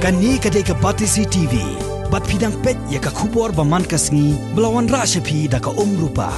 Kani kadai ke Batisi TV. Bat pidang pet ya ka khubor baman kasngi belawan ra shepi da ka rupa.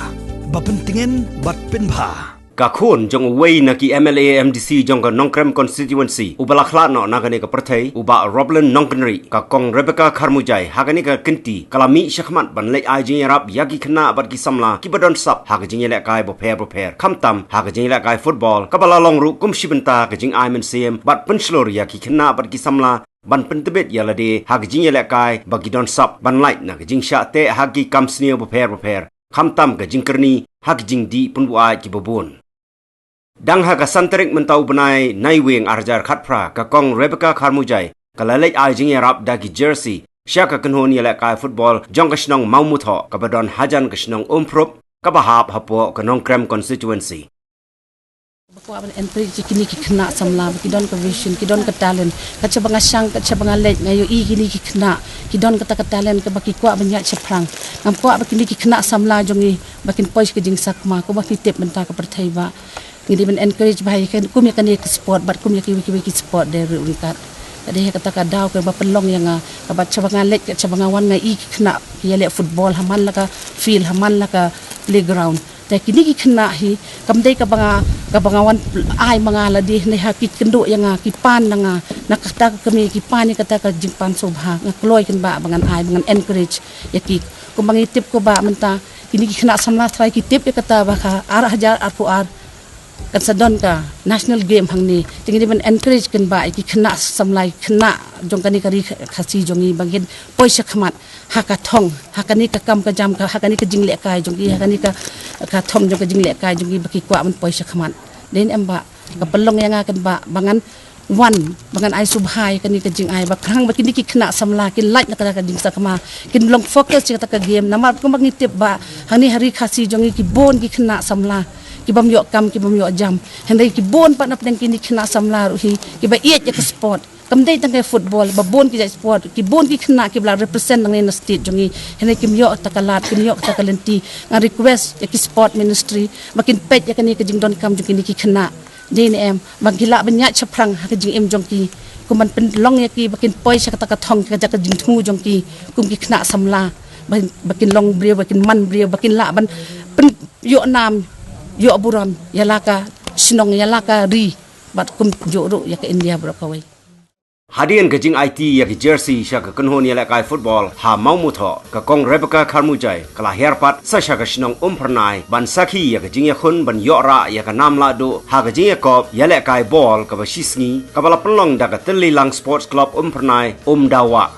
Bapentingan bat penbha. Kynhun jong wei na ki MLA MDC jong ka Nongkrem constituency ubala khla no nagani ka perthai uba Roblan Nongkenri ka kong Rebecca Kharmujai hagani ka kinti kalami shakhmat ban lei ai jing rap yaki khna bat ki samla ki badon sap hag jing le kai bo pher khamtam hag jing le kai football ka bala long ru kum shibenta ka jing ai men sem bat penslor yaki khna bat ki samla ban pentebet yalade hag jing le kai bagi don sap ban light na ka jing sha te hagi kamsni bo pher khamtam ka jing kerni hag jing di punwa ki bobon Dang ha ka santerik mentau benai naiwing arjar khatpra ka kong Rebecca Kharmujai ka lalai ai jing rap dagi jersey sya ka Kynhun yala kai football jong ka snong Mawmuthoh ka badon hajan ka snong umprop ka bahap hapo ka Nongkrem constituency Bako aban encourage kini ki kena samla ki don ka vision ki don ka talent ka chabanga sang ka chabanga lej ngayo i kini ki kena ki don ka talent ka baki kwa banya chaprang ngam kwa bakini ki kena samla jongi bakin pois ki jing sakma ko baki tep menta ka perthai ba ngidi ben encourage bhai kan kum ya kan ek sport bat kum ya ki sport de urikat ade kata ka daw ka ba pelong yang ka bat chabanga lej ka chabanga wan ngai i kena ki le football haman la ka field haman la ka playgroundแต่kini ki kena hi kamdai ka banga wan ai manga la di ne ha ki kendo yang ki pan nga nakata kami ki pan ni kata ka jingpan sobha ngakloi kan ba bangan ai bangan encourage ya ki ko bangi tip ko ba menta kini ki kena samla try ki tip ya kata ba ka arah hajar apu ar kan sadon ka national game hangni tingi ben encourage kan ba ki kena samlai kena jong kani kari khasi jongi bangin poisa khmat hakathong hakani ka kam ka jam ka hakani ka jingle kai jongi hakani ka thom jong ka jingle kai jongi baki kwa man poisa khmat den amba ka pelong yang kan ba bangan wan bangan ai subhai kani ka jing ai ba krang baki ki kena samla ki light na ka jing sakma kin long focus ka ka game namar ko bangi tip ba hani hari khasi jongi ki bon ki kena samla ki bam yo kam ki bam yo jam hendai ki bon pa na pdeng kini kena samla ruhi ki ba iet ya ka sport kamdai tangkai football ba bon ki sport ki bon ki kena ki bla represent nang in state jongi hendai ki yo takalat ki yo takalenti ngan request ya ki sport ministry makin pet ya kani ka jing don kam jongi ki kena DNM magila banyak chaprang ha ka jing em jongi kuman pen long ya ki makin poi sa ka thong ka ka jing thu jongi kum ki kena samla bakin long brio bakin man brio bakin la ban pen yo nam yo aburam yalaka sinong yalaka ri bat kum joro ya ke India berakawai Hadian ke jing IT ya ke jersey sya ka Kynhun yala kai football ha Mawmuthoh ka kong Rebecca Kharmujai kala herpat sa sya ka sinong pernai ban sakhi ya ke jing ya khun ban yo ra ya ka nam la do ha ka jing ya kop yala kai ball ka ba shisngi ka bala pelong da ka Telilang Sports Club pernai dawa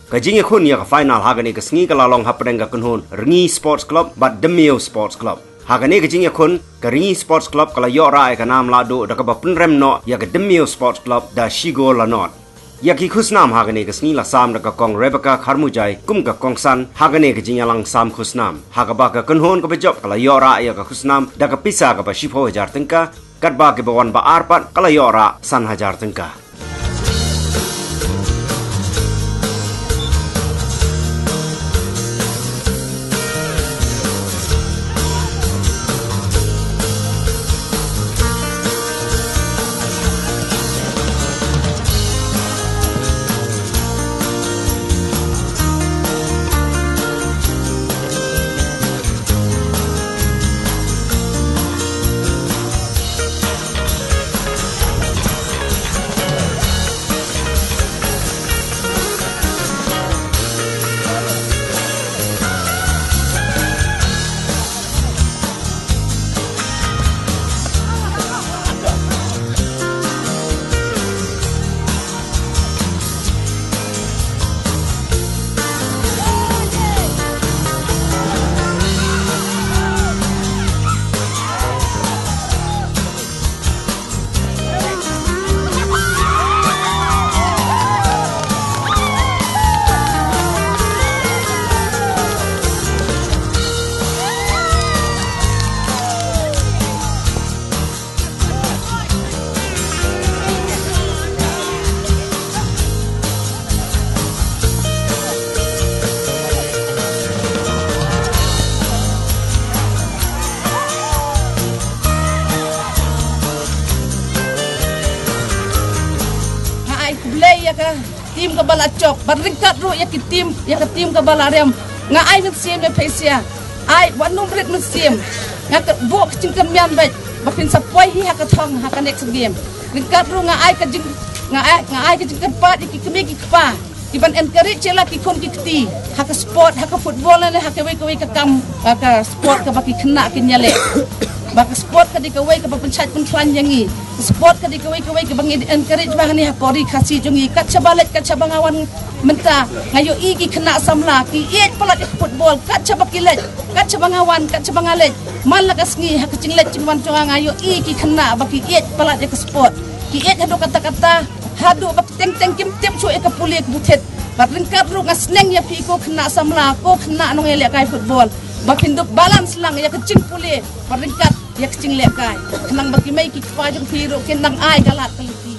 ka jing ya khun ya ka final ha ka ni ka sngi kala long ha pedeng ka Kynhun Rengi Sports Club bat Demio Sports Club Hagani ke jing ya khun ka Rengi Sports Club kala yo ra ka nam la do da ka ba penrem no ya ka Demio Sports Club da shigo la not ya ki khusnam hagani ka sngi la sam da ka kong Rebecca Kharmujai kum ka kong san hagani ka jing ya lang sam khusnam hagaba ka Kynhun ka ba job kala yo ra ya ka khusnam da ka pisa ka ba shipo hajar tengka kat ba ke bawan ba arpat kala yo ra san hajar tengka tim ka bala chop baringkat ru ya ki tim ka bala rem nga ai mit sim le pesia ai wanum rit mit sim nga ka bok cingkan mian bet bapin sapoi hi ha ka thong ha ka next game ringkat ru nga ai ka jing nga ai ka cingkan pat ki kemi ki pa iban encourage cela ki kon ki kti ha ka sport ha ka football le ha ka wei ka kam ka sport ka baki kena ki nyale baka sport ka dikawai ka papenchat pun tlan yangi sport ka dikawai ka bangi encourage bangani ha kori khasi jungi kat chabalet kat chabangawan menta ngayo igi kena samla ki et palat football kat chabakilet kat chabangawan kat chabangalet malakas ngi ha kacinglet cingwan conga ngayo igi kena baki et palat ya sport ki et hado kata-kata hado bak teng kim tem chu ka pulik butet batringkat ru ngasneng ya pi ko kena samla ko kena nong ele kai football bakinduk balance lang ya kecing puli peringkat ya kecing lekai kenang bagi mai ki pa jong piro kenang ai galat keliti